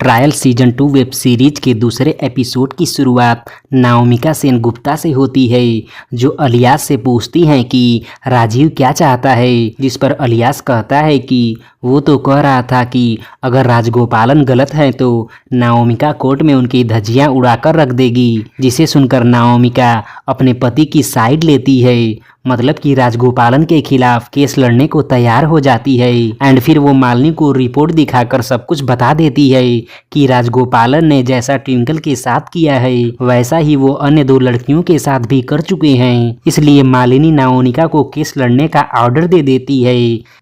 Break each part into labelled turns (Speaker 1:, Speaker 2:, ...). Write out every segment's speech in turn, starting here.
Speaker 1: Trial season 2 web series के दूसरे episode की शुरुआत नाओमिका सेनगुप्ता से होती है, जो अलियास से पूछती हैं कि राजीव क्या चाहता है, जिस पर अलियास कहता है कि वो तो कह रहा था कि अगर राजगोपालन गलत है तो नाओमिका कोर्ट में उनकी धज्जियां उड़ाकर रख देगी। जिसे सुनकर नाओमिका अपने पति की साइड लेती है, मतलब कि राजगोपालन के खिलाफ केस लड़ने को तैयार हो जाती है। एंड फिर वो मालिनी को रिपोर्ट दिखाकर सब कुछ बता देती है कि राजगोपालन ने जैसा ट्विंकल के साथ किया है वैसा ही वो अन्य दो लड़कियों के साथ भी कर चुके हैं। इसलिए मालिनी नाओनिका को केस लड़ने का ऑर्डर दे देती है।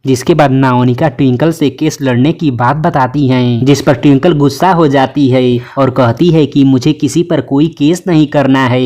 Speaker 1: जिसके बाद नाओनिका ट्विंकल से केस लड़ने की बात बताती हैं, जिस पर ट्विंकल गुस्सा हो जाती है और कहती है कि मुझे किसी पर कोई केस नहीं करना है।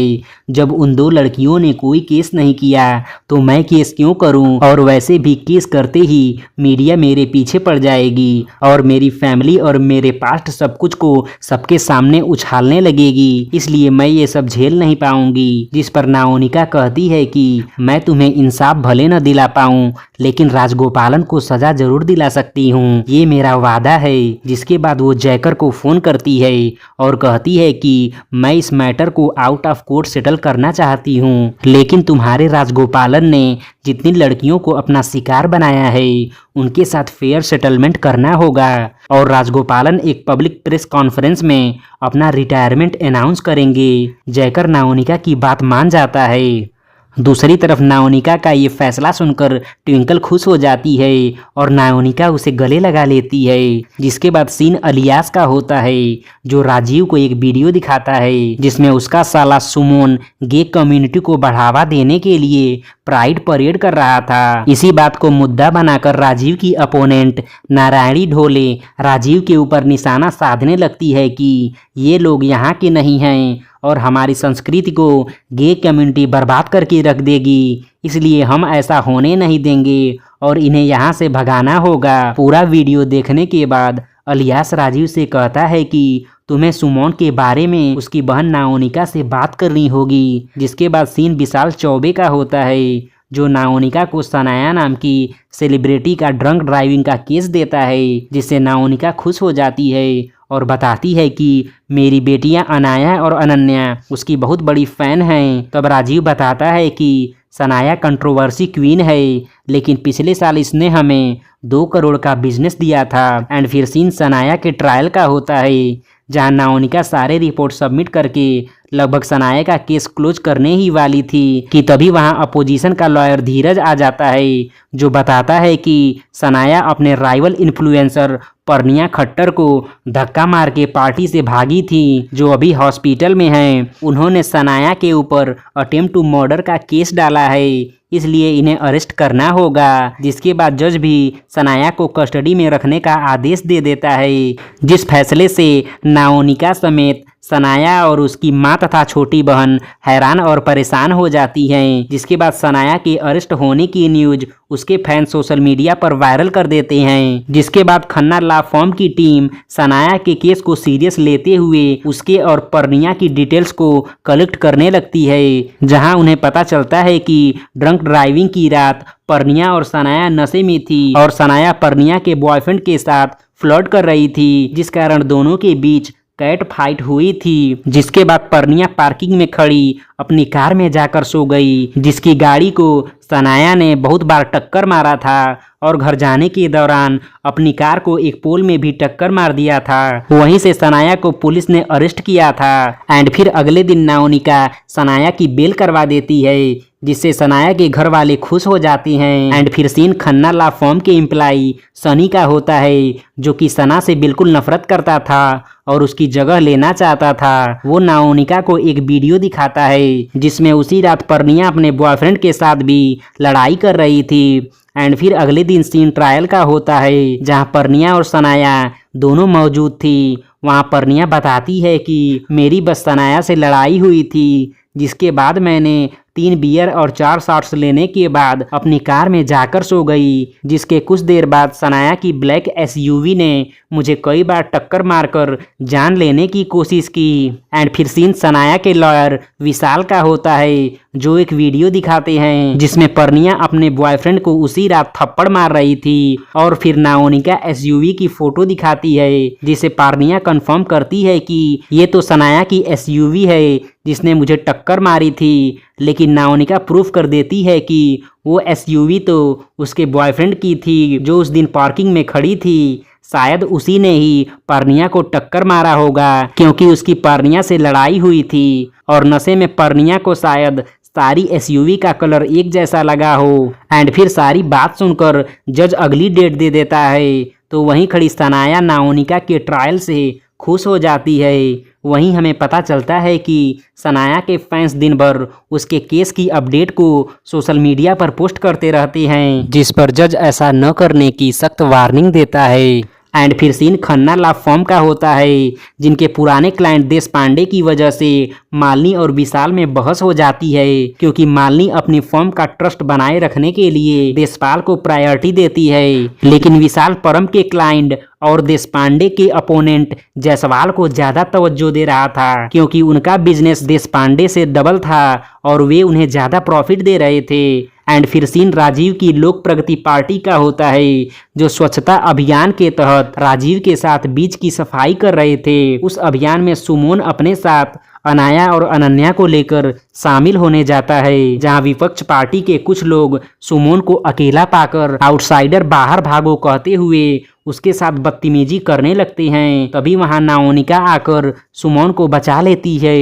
Speaker 1: जब उन दो लड़कियों ने कोई केस नहीं किया तो मैं केस क्यों करूं, और वैसे भी केस करते ही मीडिया मेरे पीछे पड़ जाएगी और मेरी फैमिली और मेरे पास्ट सब कुछ को सबके सामने उछालने लगेगी, इसलिए मैं ये सब झेल नहीं पाऊंगी। जिस पर नाओनिका कहती है कि मैं तुम्हें इंसाफ भले न दिला पाऊं, लेकिन राजगोपालन को सजा जरूर दिला सकती हूँ, ये मेरा वादा है। जिसके बाद वो जैकर को फोन करती है और कहती है कि मैं इस मैटर को आउट ऑफ कोर्ट सेटल करना चाहती हूँ, लेकिन तुम्हारे राजगोपालन ने जितनी लड़कियों को अपना शिकार बनाया है उनके साथ फेयर सेटलमेंट करना होगा। और राजगोपालन एक पब्लिक प्रेस कॉन्फ्रेंस में अपना रिटायरमेंट अनाउंस करेंगे। जयकर नाओनिका की बात मान जाता है। दूसरी तरफ नाओनिका का ये फैसला सुनकर ट्विंकल खुश हो जाती है और नाओनिका उसे गले लगा लेती है। जिसके बाद सीन अलियास का होता है, जो राजीव को एक वीडियो दिखाता है जिसमें उसका साला सुमोन गे कम्युनिटी को बढ़ावा देने के लिए प्राइड परेड कर रहा था। इसी बात को मुद्दा बनाकर राजीव की अपोनेंट नारायणी ढोले राजीव के ऊपर निशाना साधने लगती है कि ये लोग यहाँ के नहीं हैं और हमारी संस्कृति को गे कम्युनिटी बर्बाद करके रख देगी, इसलिए हम ऐसा होने नहीं देंगे और इन्हें यहाँ से भगाना होगा। पूरा वीडियो देखने के बाद अलियास राजीव से कहता है कि तुम्हें सुमोन के बारे में उसकी बहन नाओनिका से बात करनी होगी। जिसके बाद सीन विशाल चौबे का होता है, जो नाओनिका को सनाया नाम की सेलिब्रिटी का ड्रंक ड्राइविंग का केस देता है, जिससे नाओनिका खुश हो जाती है और बताती है कि मेरी बेटियां अनाया और अनन्या उसकी बहुत बड़ी फ़ैन हैं। तब राजीव बताता है कि सनाया कंट्रोवर्सी क्वीन है, लेकिन पिछले साल इसने हमें 2 करोड़ का बिजनेस दिया था। एंड फिर सीन सनाया के ट्रायल का होता है, जहां नाओनिका सारे रिपोर्ट सबमिट करके लगभग सनाया का केस क्लोज करने ही वाली थी कि तभी वहां अपोजिशन का लॉयर धीरज आ जाता है, जो बताता है कि सनाया अपने राइवल इन्फ्लुएंसर परनिया खट्टर को धक्का मार के पार्टी से भागी थी, जो अभी हॉस्पिटल में हैं। उन्होंने सनाया के ऊपर अटेम्प्ट टू मर्डर का केस डाला है, इसलिए इन्हें अरेस्ट करना होगा। जिसके बाद जज भी सनाया को कस्टडी में रखने का आदेश दे देता है, जिस फैसले से नाओनिका समेत सनाया और उसकी मां तथा छोटी बहन हैरान और परेशान हो जाती हैं। जिसके बाद सनाया के अरेस्ट होने की न्यूज उसके फैन सोशल मीडिया पर वायरल कर देते हैं। जिसके बाद खन्ना लॉ फर्म की टीम सनाया के केस को सीरियस लेते हुए उसके और परनिया की डिटेल्स को कलेक्ट करने लगती है, जहां उन्हें पता चलता है कि ड्रंक ड्राइविंग की रात परनिया और सनाया नशे में थी और सनाया परनिया के बॉयफ्रेंड के साथ फ्लर्ट कर रही थी, जिस कारण दोनों के बीच कैट फाइट हुई थी। जिसके बाद परनिया पार्किंग में खड़ी अपनी कार में जाकर सो गई, जिसकी गाड़ी को सनाया ने बहुत बार टक्कर मारा था और घर जाने के दौरान अपनी कार को एक पोल में भी टक्कर मार दिया था। वहीं से सनाया को पुलिस ने अरेस्ट किया था। एंड फिर अगले दिन नाओनिका सनाया की बेल करवा देती है, जिससे सनाया के घर वाले खुश हो जाते हैं। एंड फिर सीन खन्ना लॉ फर्म के एम्प्लाई सनी का होता है, जो कि सना से बिल्कुल नफरत करता था और उसकी जगह लेना चाहता था। वो नाओनिका को एक वीडियो दिखाता है जिसमें उसी रात परनिया अपने बॉयफ्रेंड के साथ भी लड़ाई कर रही थी। एंड फिर अगले दिन सीन ट्रायल का होता है, जहां परनिया और सनाया दोनों मौजूद थी। वहां परनिया बताती है कि मेरी बस सनाया से लड़ाई हुई थी, जिसके बाद मैंने 3 बियर और 4 शॉट्स लेने के बाद अपनी कार में जाकर सो गई। जिसके कुछ देर बाद सनाया की ब्लैक एसयूवी ने मुझे कई बार टक्कर मारकर जान लेने की कोशिश की। एंड फिर सीन सनाया के लॉयर विशाल का होता है, जो एक वीडियो दिखाते हैं जिसमें परनिया अपने बॉयफ्रेंड को उसी रात थप्पड़ मार रही थी और फिर नाओनिका एसयूवी की फोटो दिखाती है जिसे परनिया कंफर्म करती है कि ये तो सनाया की एसयूवी है जिसने मुझे टक्कर मारी थी। लेकिन नाओनिका प्रूफ कर देती है कि वो एसयूवी तो उसके बॉयफ्रेंड की थी जो उस दिन पार्किंग में खड़ी थी। शायद उसी ने ही परनिया को टक्कर मारा होगा क्योंकि उसकी परनिया से लड़ाई हुई थी और नशे में परनिया को शायद सारी एसयूवी का कलर एक जैसा लगा हो। एंड फिर सारी बात सुनकर जज अगली डेट दे देता है तो वहीं खड़ी सनाया नाओनिका के ट्रायल से खुश हो जाती है। वहीं हमें पता चलता है कि सनाया के फैंस दिन भर उसके केस की अपडेट को सोशल मीडिया पर पोस्ट करते रहते हैं जिस पर जज ऐसा न करने की सख्त वार्निंग देता है। एंड फिर सीन खन्ना ला फॉर्म का होता है जिनके पुराने क्लाइंट देश पांडे की वजह से मालिनी और विशाल में बहस हो जाती है क्योंकि मालिनी अपनी फॉर्म का ट्रस्ट बनाए रखने के लिए देशपाल को प्रायोरिटी देती है लेकिन विशाल परम के क्लाइंट और देश पांडे के अपोनेंट जायसवाल को ज्यादा तवज्जो दे रहा था क्योंकि उनका बिजनेस देश पांडे से डबल था और वे उन्हें ज्यादा प्रॉफिट दे रहे थे। एंड फिर सीन राजीव की लोक प्रगति पार्टी का होता है जो स्वच्छता अभियान के तहत राजीव के साथ बीच की सफाई कर रहे थे। उस अभियान में सुमोन अपने साथ अनाया और अनन्या को लेकर शामिल होने जाता है जहां विपक्ष पार्टी के कुछ लोग सुमोन को अकेला पाकर आउटसाइडर बाहर भागो कहते हुए उसके साथ बदतमीजी करने लगते हैं। तभी वहां नाओनिका आकर सुमोन को बचा लेती है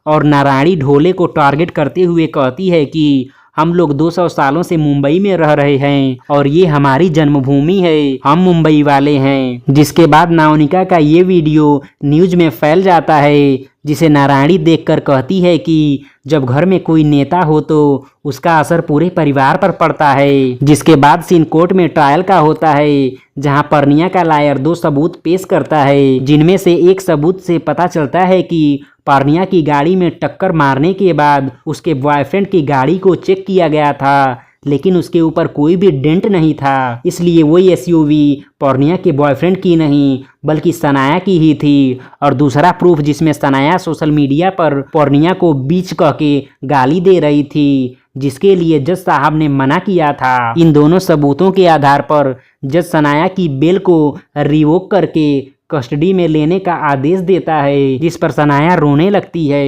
Speaker 1: और नारायणी ढोले को टारगेट करते हुए कहती है कि हम लोग 200 सालों से मुंबई में रह रहे हैं और ये हमारी जन्मभूमि है, हम मुंबई वाले हैं। जिसके बाद नाओनिका का ये वीडियो न्यूज में फैल जाता है जिसे नारायणी देखकर कहती है कि जब घर में कोई नेता हो तो उसका असर पूरे परिवार पर पड़ता है। जिसके बाद सीन कोर्ट में ट्रायल का होता है जहां परनिया का लायर 2 सबूत पेश करता है जिनमें से एक सबूत से पता चलता है कि परनिया की गाड़ी में टक्कर मारने के बाद उसके बॉयफ्रेंड की गाड़ी को चेक किया गया था लेकिन उसके ऊपर कोई भी डेंट नहीं था, इसलिए वो एसयूवी परनिया के बॉयफ्रेंड की नहीं बल्कि सनाया की ही थी। और दूसरा प्रूफ जिसमें सनाया सोशल मीडिया पर परनिया को बीच कह के गाली दे रही थी जिसके लिए जज साहब ने मना किया था। इन दोनों सबूतों के आधार पर जज सनाया की बेल को रिवोक करके कस्टडी में लेने का आदेश देता है जिस पर सनाया रोने लगती है।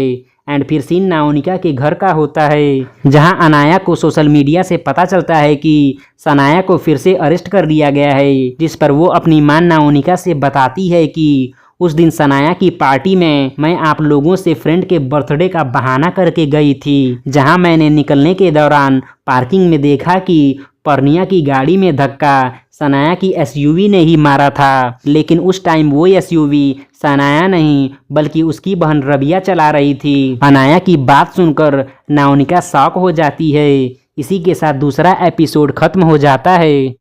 Speaker 1: एंड फिर सीन नाओनिका के घर का होता है जहां अनाया को सोशल मीडिया से पता चलता है कि सनाया को फिर से अरेस्ट कर लिया गया है जिस पर वो अपनी मां नाओनिका से बताती है कि उस दिन सनाया की पार्टी में मैं आप लोगों से फ्रेंड के बर्थडे का बहाना करके गई थी जहां मैंने निकलने के दौरान पार्किंग में देखा कि परनिया की गाड़ी में धक्का सनाया की एसयूवी ने ही मारा था लेकिन उस टाइम वो एसयूवी सनाया नहीं बल्कि उसकी बहन रबिया चला रही थी। अनाया की बात सुनकर नाओनिका शॉक हो जाती है। इसी के साथ दूसरा एपिसोड खत्म हो जाता है।